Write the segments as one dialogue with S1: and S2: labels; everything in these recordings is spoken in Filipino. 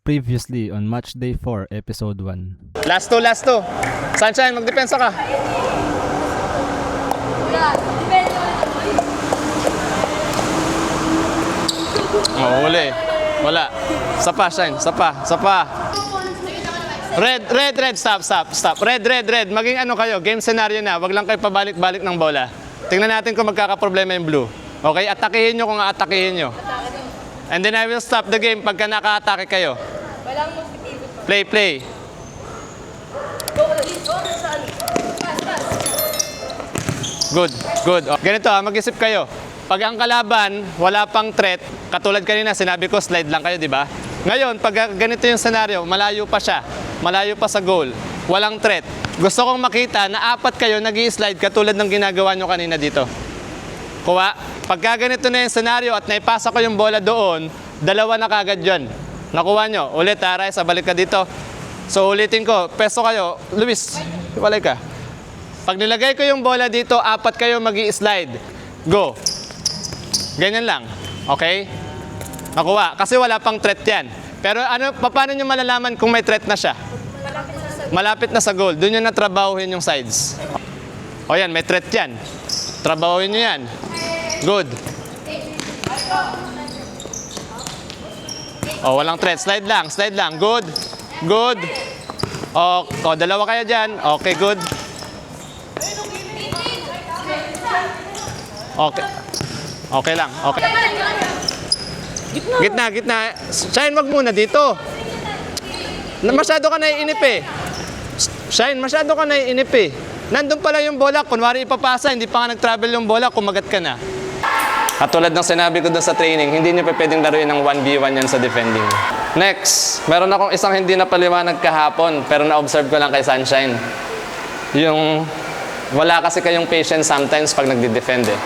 S1: Previously on Match Day 4, Episode 1.
S2: Last two. Sunshine, magdepensa ka. Oh, uli. Wala. Sapa, Shine. Sapa. Red. Stop. Red. Maging ano kayo, game scenario na. Wag lang kayo pabalik-balik ng bola. Tingnan natin kung magkakaproblema yung blue. Okay, atakihin nyo kung aatakihin nyo. And then I will stop the game pagka naka-atake kayo.
S3: Walang magpipigil pa.
S2: Play. Good. Oh, ganito mag-isip kayo. Pag ang kalaban, wala pang threat, katulad kanina, sinabi ko, slide lang kayo, di ba? Ngayon, pag ganito yung scenario, malayo pa siya, malayo pa sa goal, walang threat. Gusto kong makita na apat kayo nag-i-slide katulad ng ginagawa nyo kanina dito. Kuha, pagka ganito na yung scenario at naipasa ko yung bola doon, dalawa na kagad yun. Nakuha nyo. Ulit, Rice, balik ka dito. So, ulitin ko. Peso kayo. Luis, walay ka. Pag nilagay ko yung bola dito, apat kayo mag-i-slide. Go. Ganyan lang. Okay? Nakuha. Kasi wala pang threat yan. Pero paano nyo malalaman kung may threat na siya? Malapit na sa goal. Doon nyo natrabahuhin yung sides. O yan, may threat yan. Trabahuhin nyo yan. Good. Oh, walang threat. Slide lang. Good. Oh, dalawa kayo dyan. Okay, good. Okay lang. Okay. Gitna. Shine, wag muna dito. Masyado ka naiinip eh. Shine, masyado ka naiinip eh. Nandun pala yung bola. Kunwari ipapasa, hindi pa nga nag-travel yung bola, kumagat ka na. Katulad ng sinabi ko doon sa training, hindi nyo pwedeng laruin ng 1v1 yan sa defending. Next, meron akong isang hindi napaliwanag kahapon, pero na-observe ko lang kay Sunshine. Yung wala kasi kayong patience sometimes pag nagdi-defend eh.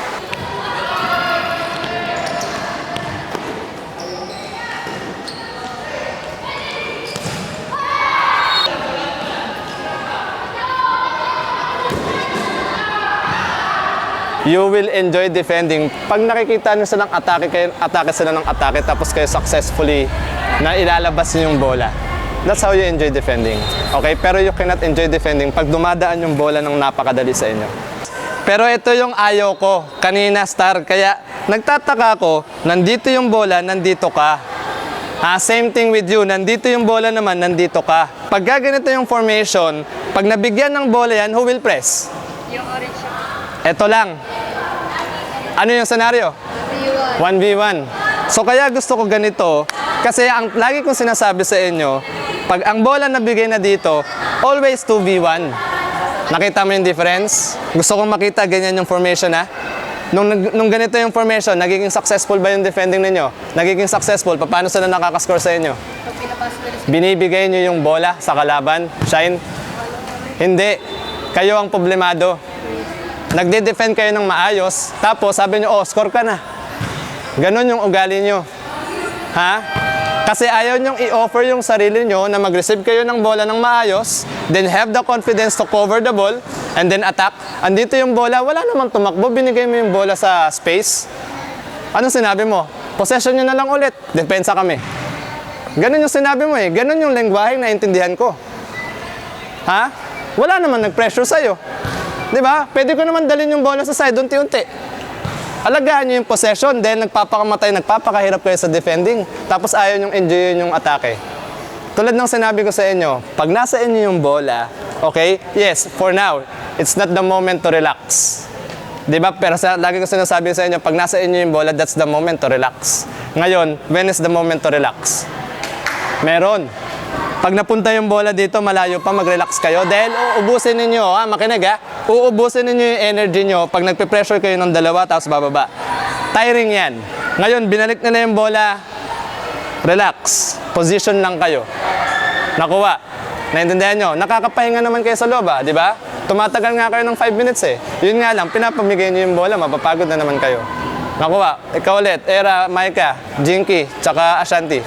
S2: You will enjoy defending. Pag nakikita nyo silang atake sila ng atake, tapos kayo successfully na ilalabas nyo yung bola. That's how you enjoy defending. Okay? Pero you cannot enjoy defending pag dumadaan yung bola ng napakadali sa inyo. Pero ito yung ayaw ko. Kanina, Star. Kaya nagtataka ko, nandito yung bola, nandito ka. Same thing with you. Nandito yung bola naman, nandito ka. Pag gaganito yung formation, pag nabigyan ng bola yan, who will press?
S3: Yung orange siya.
S2: Ito lang. Ano yung scenario? 1v1. So kaya gusto ko ganito, kasi ang lagi kong sinasabi sa inyo, pag ang bola nabigay na dito, always 2v1. Nakita mo yung difference? Gusto kong makita ganyan yung formation ha. Nung ganito yung formation, nagiging successful ba yung defending ninyo? Nagiging successful, paano sila nakakascore sa inyo? Binibigay nyo yung bola sa kalaban? Shine? Hindi. Kayo ang problemado. Nagde-defend kayo ng maayos, tapos sabi nyo, score ka na. Ganon yung ugali nyo. Ha? Kasi ayaw nyong i-offer yung sarili nyo na mag-receive kayo ng bola ng maayos, then have the confidence to cover the ball, and then attack. Andito yung bola, wala namang tumakbo, binigay mo yung bola sa space. Anong sinabi mo? Possession nyo na lang ulit, depensa kami. Ganon yung sinabi mo eh. Ganon yung lengguwahe na intindihan ko. Ha? Wala naman nag-pressure sa'yo. Di ba? Pwede ko naman dalhin yung bola sa side, unti-unti. Alagaan nyo yung possession, then nagpapakahirap kayo sa defending. Tapos ayaw nyong enjoyin yung atake. Tulad ng sinabi ko sa inyo, pag nasa inyo yung bola, okay, yes, for now, it's not the moment to relax. Di ba? Pero lagi ko sinasabi sa inyo, pag nasa inyo yung bola, that's the moment to relax. Ngayon, when is the moment to relax? Meron. Pag napunta yung bola dito, malayo pa, mag-relax kayo. Dahil uubusin ninyo, makinig uubusin ninyo yung energy nyo pag nagpe-pressure kayo ng dalawa, tapos bababa. Tiring yan. Ngayon, binalik na yung bola, relax. Position lang kayo. Nakuha. Naintindihan nyo? Nakakapahinga naman kayo sa loob, di ba? Tumatagal nga kayo ng 5 minutes eh. Yun nga lang, pinapamigay nyo yung bola, mapapagod na naman kayo. Nakuha. Ikaw ulit, Era, Maika, Jinky, tsaka Ashanti.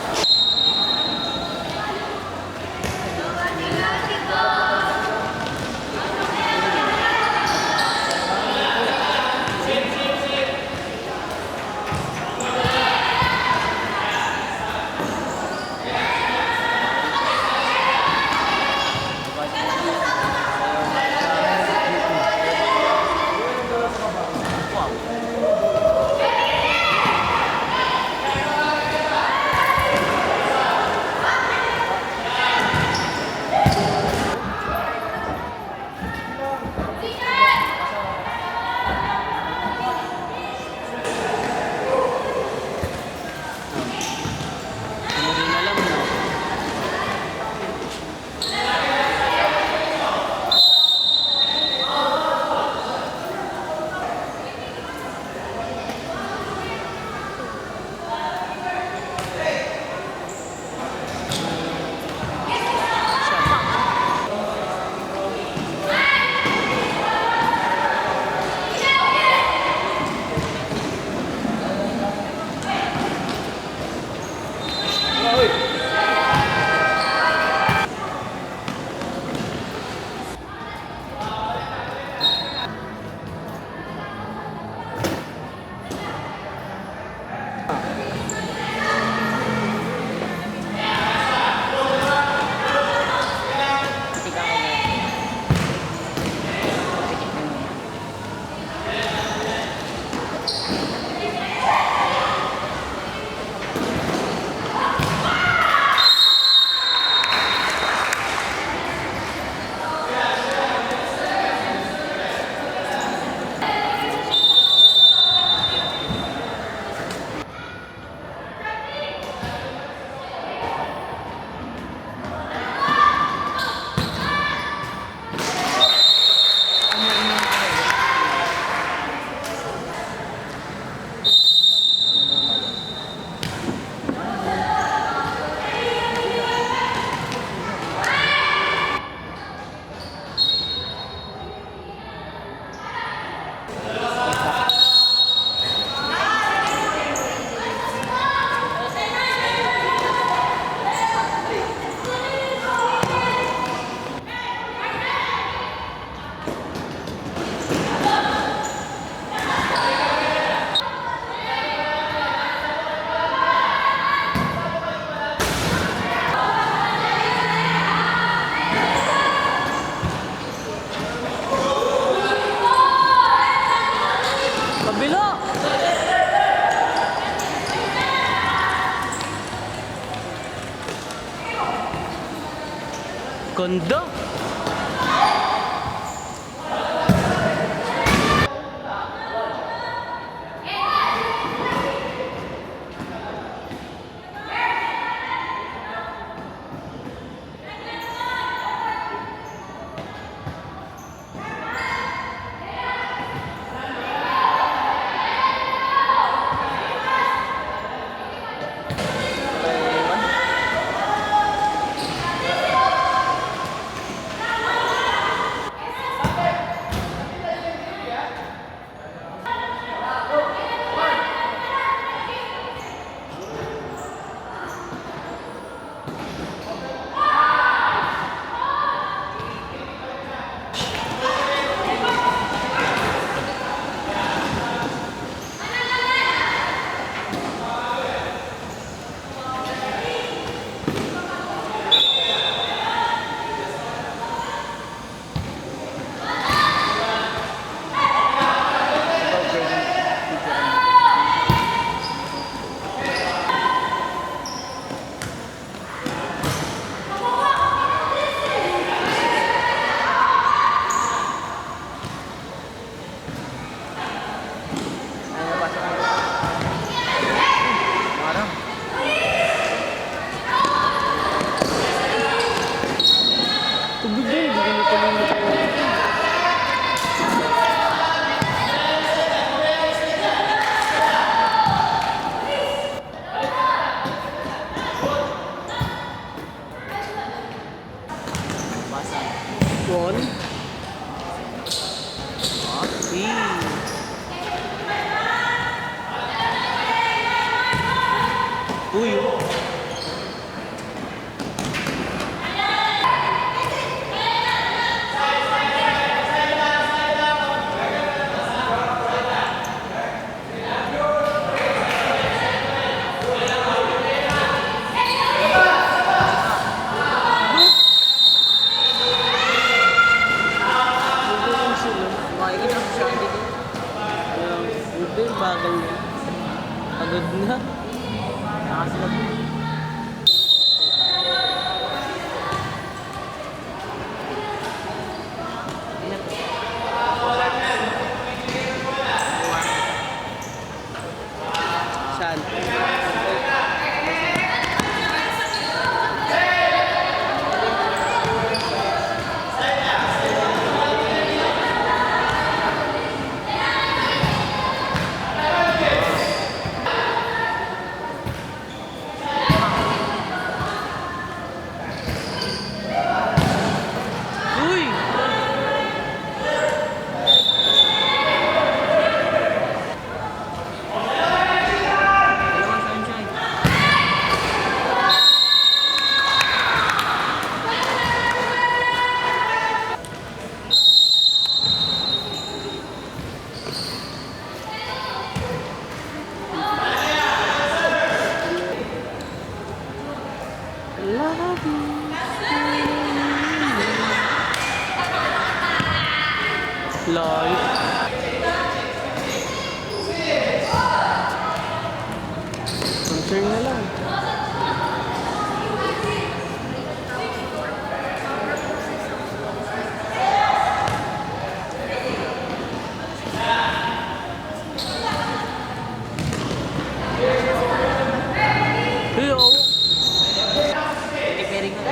S4: Kondo. One. Uy. Bagal na. Pagod na. Nakasilap. Saan? Layo. Concern na lang. Hello. Repairing na.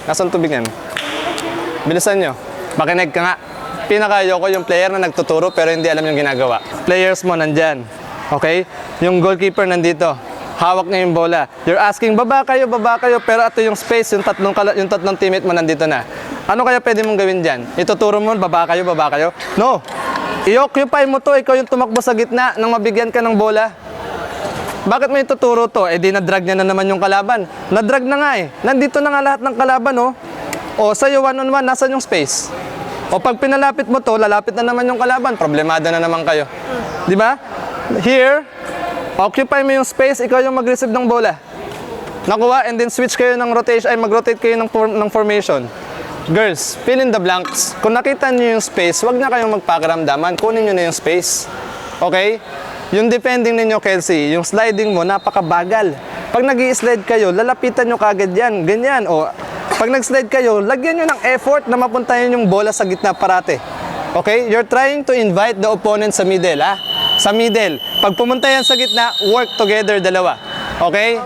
S2: Nasaan tubig yan? Bilisan nyo. Makinig ka nga. Pinakayoko yung player na nagtuturo pero hindi alam yung ginagawa. Players mo nandyan. Okay? Yung goalkeeper nandito. Hawak niya yung bola. You're asking, baba kayo, pero ito yung space, yung tatlong teammate mo nandito na. Ano kaya pwede mong gawin dyan? Ituturo mo, baba kayo. No! I-occupy mo to, ikaw yung tumakbo sa gitna nang mabigyan ka ng bola. Bakit mo ituturo to? Eh di na-drag niya na naman yung kalaban. Na-drag na nga eh. Nandito na nga lahat ng kalaban oh. O sa'yo one-on-one, nasan yung space? O pag pinalapit mo to, lalapit na naman yung kalaban. Problemado na naman kayo. Di ba? Here, occupy mo yung space, ikaw yung mag-receive ng bola. Nakuha, and then switch kayo ng rotation, ay mag-rotate kayo ng formation. Girls, fill in the blanks. Kung nakita niyo yung space, wag na kayong magpakiramdaman. Kunin niyo na yung space. Okay? Yung defending ninyo, Kelsey, yung sliding mo, napakabagal. Pag nag-i-slide kayo, lalapitan nyo kagad yan. Ganyan. O, pag nag-slide kayo, lagyan nyo ng effort na mapuntahan yung bola sa gitna parate. Okay? You're trying to invite the opponent sa middle, ha? Sa middle. Pag pumunta yan sa gitna, work together dalawa. Okay?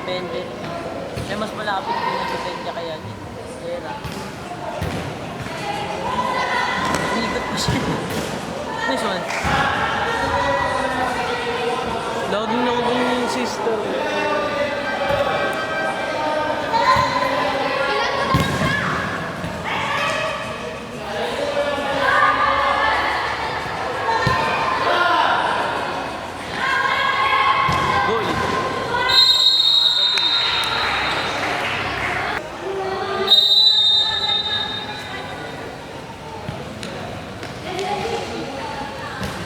S4: Depende. May mas malapit din yung Petenya kaya niya. Era. Ikot pa siya. Nice one. Login na din yung sister.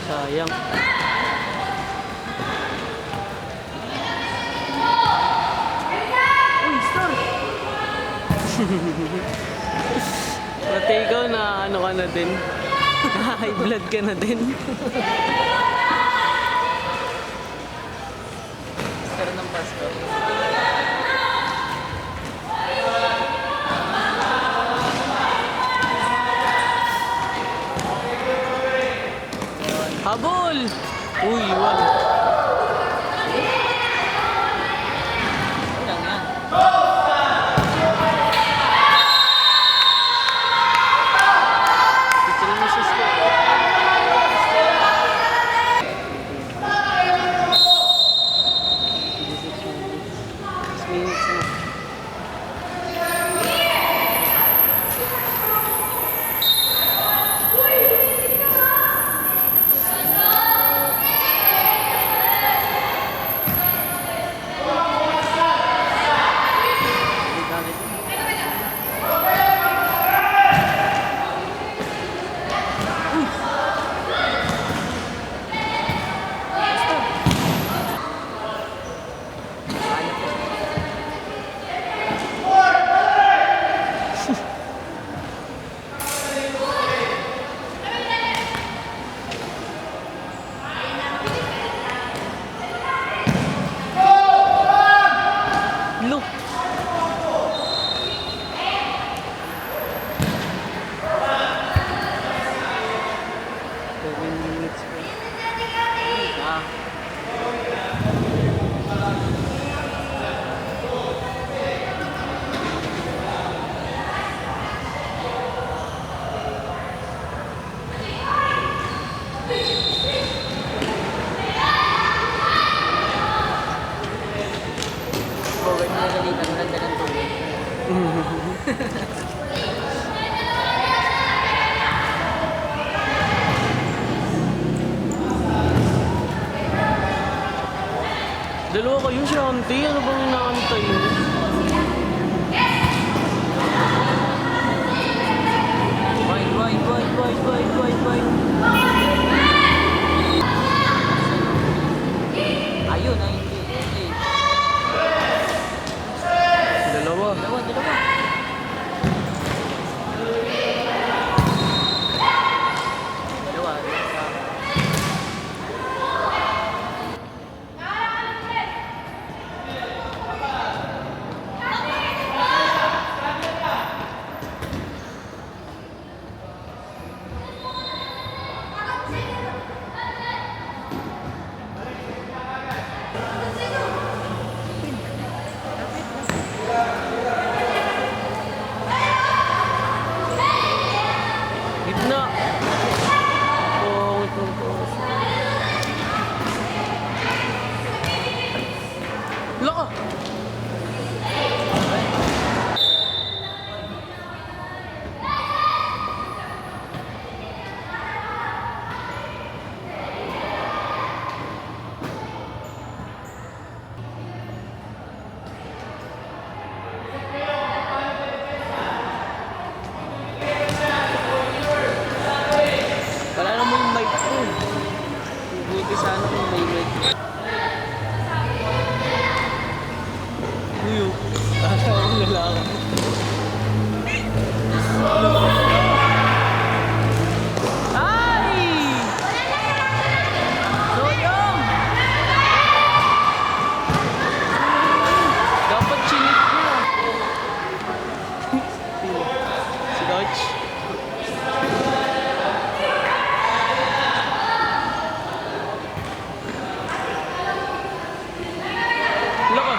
S4: Sa Pati ikaw na ano ka na din. High blood ka na din. Pero ng Pasko. Habol! Uy, iwan. Lang yan. Picture mo siya siya. Minutes na. Look. Huwag mo nagalitan, naganda ng tubig. Dalawa kayo, Shanti. Ano bang inaantay mo? Wide. Ayun, ay hindi. Dalawa. Gitna. Laka. Wala naman yung mic ko. Buti sana kung may mic. Uyo. Tata akong lalaki. Ay! Soyong! Dapat chinik mo. Si Dodge. Laka.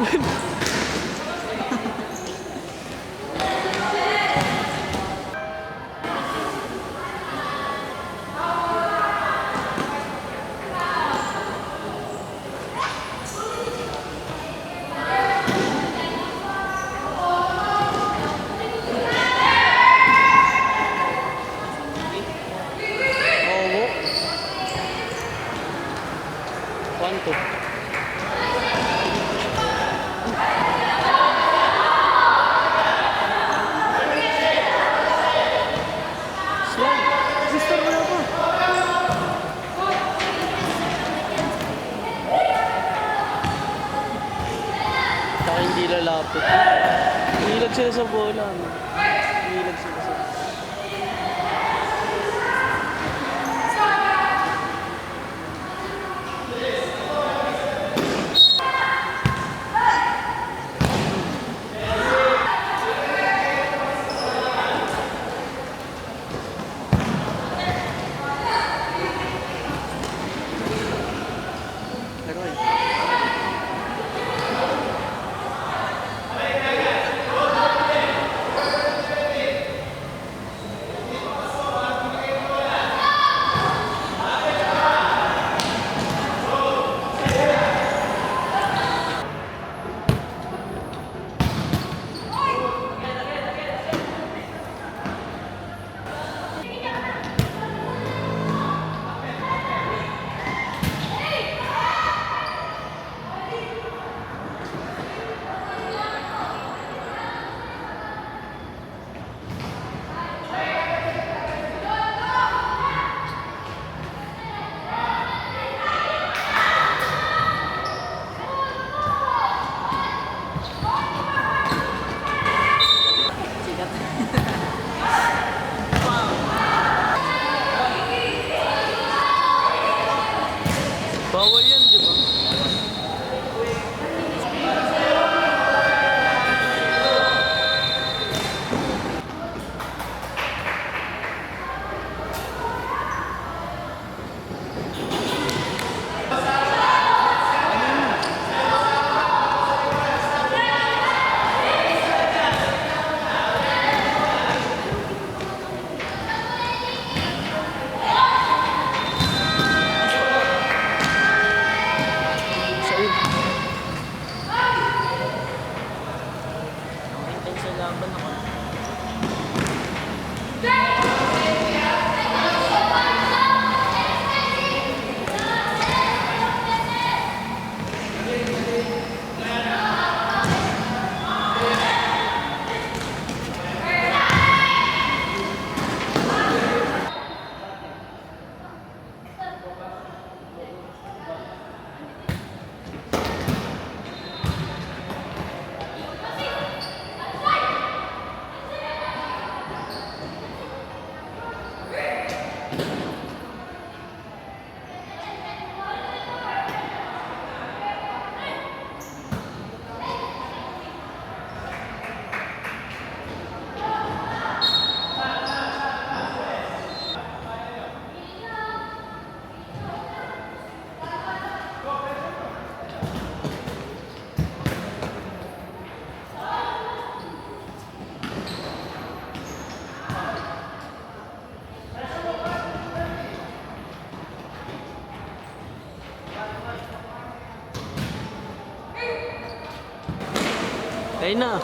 S4: Oo. 1-2. Slide. Sister, wala pa. Saka hindi lalapit. Hilag sila sa bola. No? Hilag sila sa Leroy. Bawal yan, di ba? Sa'yo. Nakintay sa laban ako. Ayun na.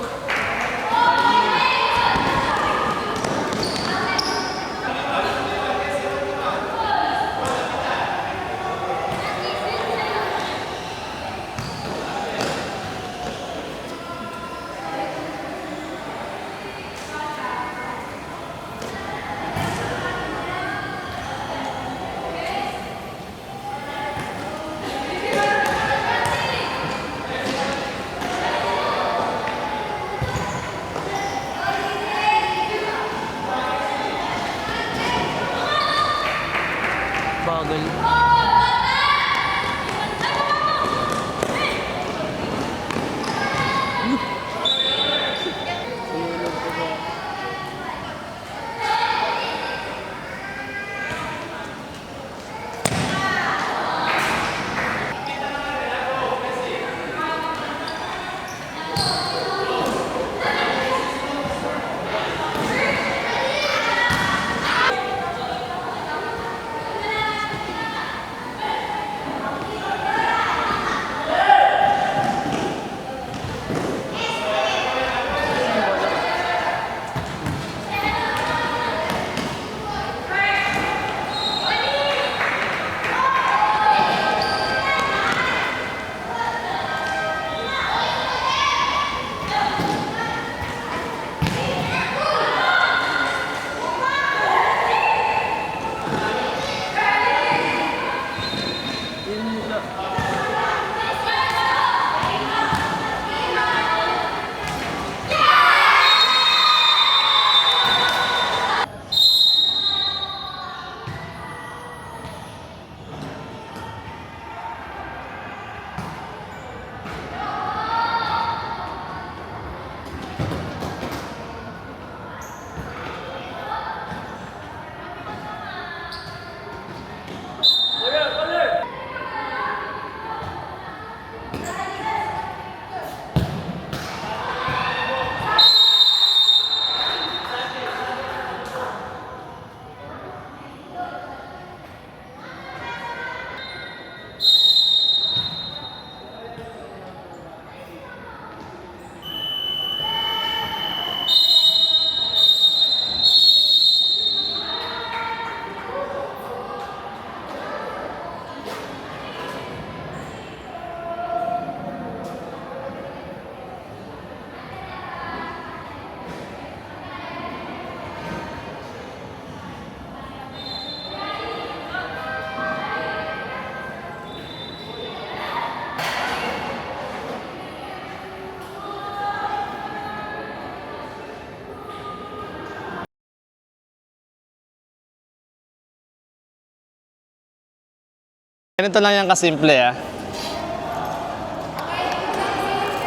S4: Bagal.
S2: Ganito lang yan kasimple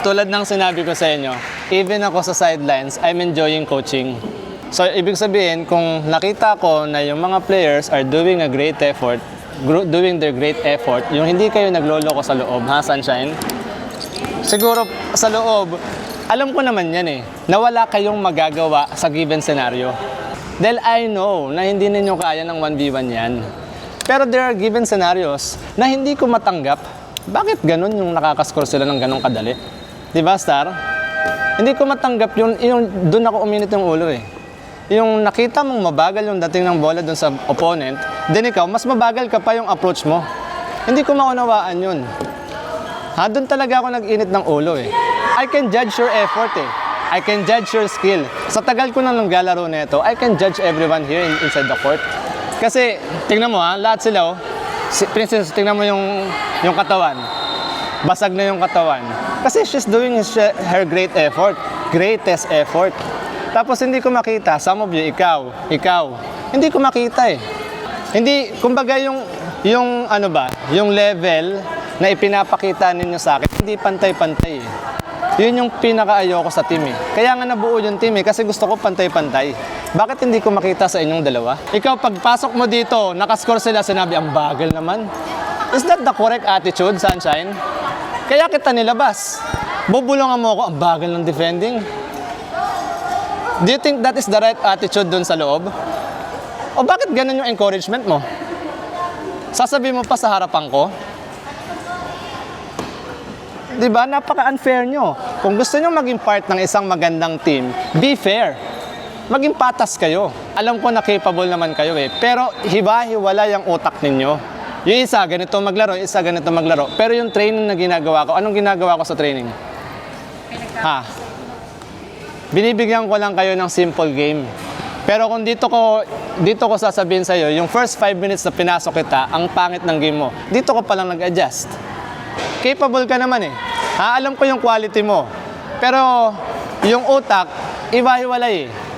S2: Tulad ng sinabi ko sa inyo, even ako sa sidelines, I'm enjoying coaching. So, ibig sabihin, kung nakita ko na yung mga players are doing a great effort, doing their great effort, yung hindi kayo nagloloko sa loob, ha, Sunshine? Siguro sa loob, alam ko naman yan na wala kayong magagawa sa given scenario. Dahil I know na hindi ninyo kaya ng 1v1 yan. Pero there are given scenarios na hindi ko matanggap. Bakit ganun yung nakakascore sila ng ganun kadali? Diba, Star? Hindi ko matanggap yung doon ako uminit yung ulo Yung nakita mong mabagal yung dating ng bola doon sa opponent, then ikaw, mas mabagal ka pa yung approach mo. Hindi ko maunawaan yun. Doon talaga ako nag-init ng ulo I can judge your effort I can judge your skill. Sa tagal ko na naglalaro nito, I can judge everyone here inside the court. Kasi, tingnan mo lahat sila Princess, tingnan mo yung katawan. Basag na yung katawan. Kasi she's doing her great effort. Greatest effort. Tapos hindi ko makita, some of you, ikaw, hindi ko makita Hindi, kumbaga yung level na ipinapakita ninyo sa akin, hindi pantay-pantay Yun yung pinaka-ayoko sa team Kaya nga nabuo yung team kasi gusto ko pantay-pantay. Bakit hindi ko makita sa inyong dalawa? Ikaw, pagpasok mo dito, nakascore sila, sinabi, ang bagal naman. Is that the correct attitude, Sunshine? Kaya kita nilabas. Bubulungan mo ako, ang bagal ng defending. Do you think that is the right attitude dun sa loob? O bakit ganun yung encouragement mo? Sasabihin mo pa sa harapan ko? Diba? Napaka-unfair nyo. Kung gusto nyo maging part ng isang magandang team, be fair. Maging patas kayo. Alam ko na capable naman kayo pero hiwa-hiwala yung utak ninyo. Yung isa, ganito maglaro, yung isa, ganito maglaro. Pero yung training na ginagawa ko, anong ginagawa ko sa training? Binibigyan ko lang kayo ng simple game. Pero kung dito ko sasabihin sa'yo, yung first 5 minutes na pinasok kita, ang pangit ng game mo, dito ko palang nag-adjust. Capable ka naman Alam ko yung quality mo. Pero yung utak, iba-hiwalay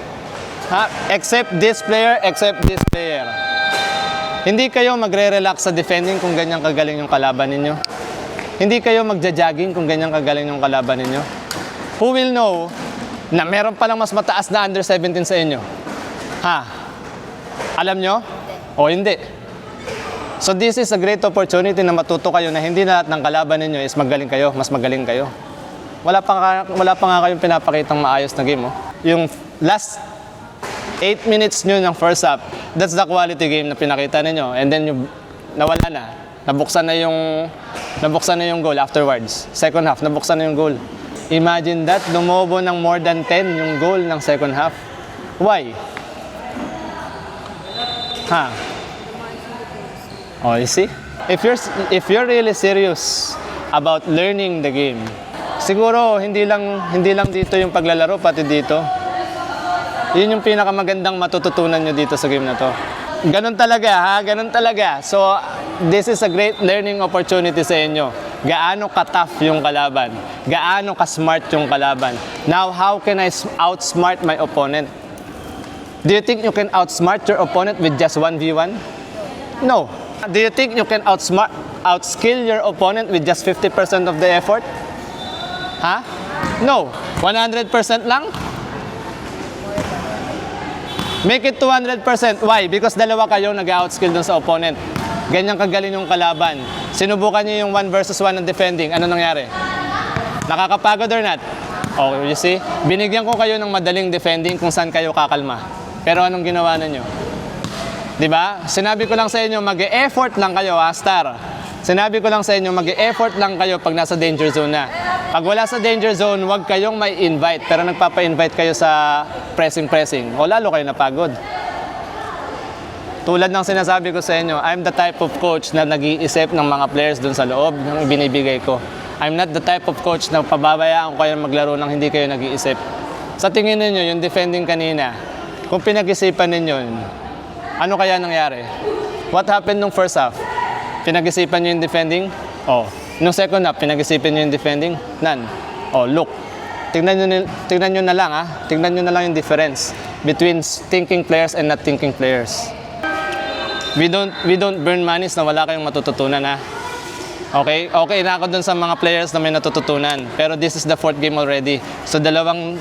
S2: Except this player, except this player. Hindi kayo magre-relax sa defending kung ganyan kagaling yung kalaban ninyo. Hindi kayo magja-jogging kung ganyan kagaling yung kalaban ninyo. Who will know na meron palang mas mataas na under 17 sa inyo? Alam nyo? O hindi. So this is a great opportunity na matuto kayo na hindi na lahat ng kalaban ninyo is magaling kayo, mas magaling kayo. Wala pa nga kayong pinapakitang maayos na game Yung last 8 minutes nyo ng first half, that's the quality game na pinakita ninyo. And then nawala na. Nabuksan na yung goal afterwards. Second half, nabuksan na yung goal. Imagine that, lumobo ng more than 10 yung goal ng second half. Why? You see? If you're really serious about learning the game, siguro hindi lang dito yung paglalaro, pati dito. Yun yung pinakamagandang matututunan nyo dito sa game na to. Ganun talaga ganun talaga. So, this is a great learning opportunity sa inyo. Gaano ka-tough yung kalaban. Gaano ka-smart yung kalaban. Now, how can I outsmart my opponent? Do you think you can outsmart your opponent with just 1v1? No. Do you think you can outskill your opponent with just 50% of the effort? No. 100% lang? Make it 200%. Why? Because dalawa kayong nag-outskill dun sa opponent. Ganyan kagaling yung kalaban. Sinubukan niyo yung 1 versus 1 ng defending. Ano nangyari? Nakakapagod or not? Okay, you see? Binigyan ko kayo ng madaling defending kung saan kayo kakalma. Pero anong ginawa ninyo? Diba? Sinabi ko lang sa inyo, mag-e-effort lang kayo, Star. Sinabi ko lang sa inyo, mag-e-effort lang kayo pag nasa danger zone na. Pag wala sa danger zone, huwag kayong may invite. Pero nagpapa-invite kayo sa pressing. O lalo kayo napagod. Tulad ng sinasabi ko sa inyo, I'm the type of coach na nag-iisip ng mga players dun sa loob ng binibigay ko. I'm not the type of coach na pababayaan ko kayo maglaro nang hindi kayo nag-iisip. Sa tingin ninyo, yung defending kanina, kung pinag-isipan ninyo, ano kaya nangyari? What happened nung first half? Pinag-isipan nyo yung defending? Nung second half, pinag-isipan nyo yung defending? None. Look. Tingnan nyo na lang Tingnan nyo na lang yung difference between thinking players and not thinking players. We don't burn manis na wala kayong matututunan, ha? Okay? Okay na ako dun sa mga players na may natututunan. Pero this is the 4th game already. So dalawang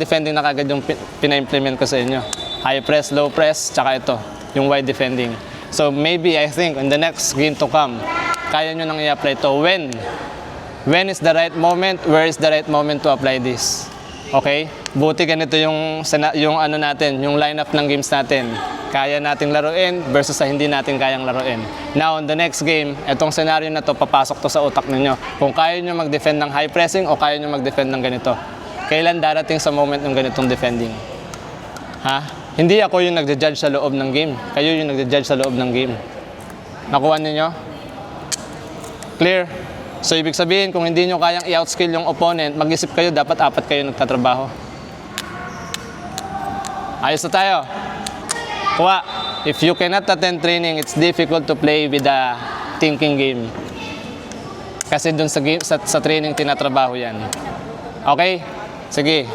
S2: defending na kagad yung pina-implement ko sa inyo. High press, low press, tsaka ito, yung wide defending. So maybe, I think, in the next game to come, kaya nyo nang i-apply ito. When is the right moment? Where is the right moment to apply this? Okay? Buti ganito yung ano natin, yung lineup ng games natin. Kaya nating laruin versus sa hindi natin kayang laruin. Now, in the next game, itong scenario na to, papasok to sa utak ninyo. Kung kaya nyo mag-defend ng high pressing o kaya nyo mag-defend ng ganito. Kailan darating sa moment ng ganitong defending? Ha? Hindi ako yung nagja-judge sa loob ng game. Kayo yung nagja-judge sa loob ng game. Nakuha ninyo? Clear? So, ibig sabihin, kung hindi nyo kayang i-outskill yung opponent, mag-isip kayo, dapat 4 kayo nagtatrabaho. Ayos na tayo. Kuha, if you cannot attend training, it's difficult to play with a thinking game. Kasi dun sa training, tinatrabaho yan. Okay? Sige.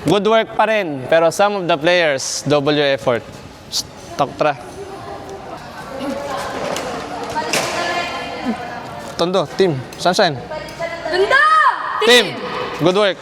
S2: Good work pa rin, pero some of the players, double your effort. Toktra. Tondo, team, Sunshine.
S3: Ganda!
S2: Team, good work.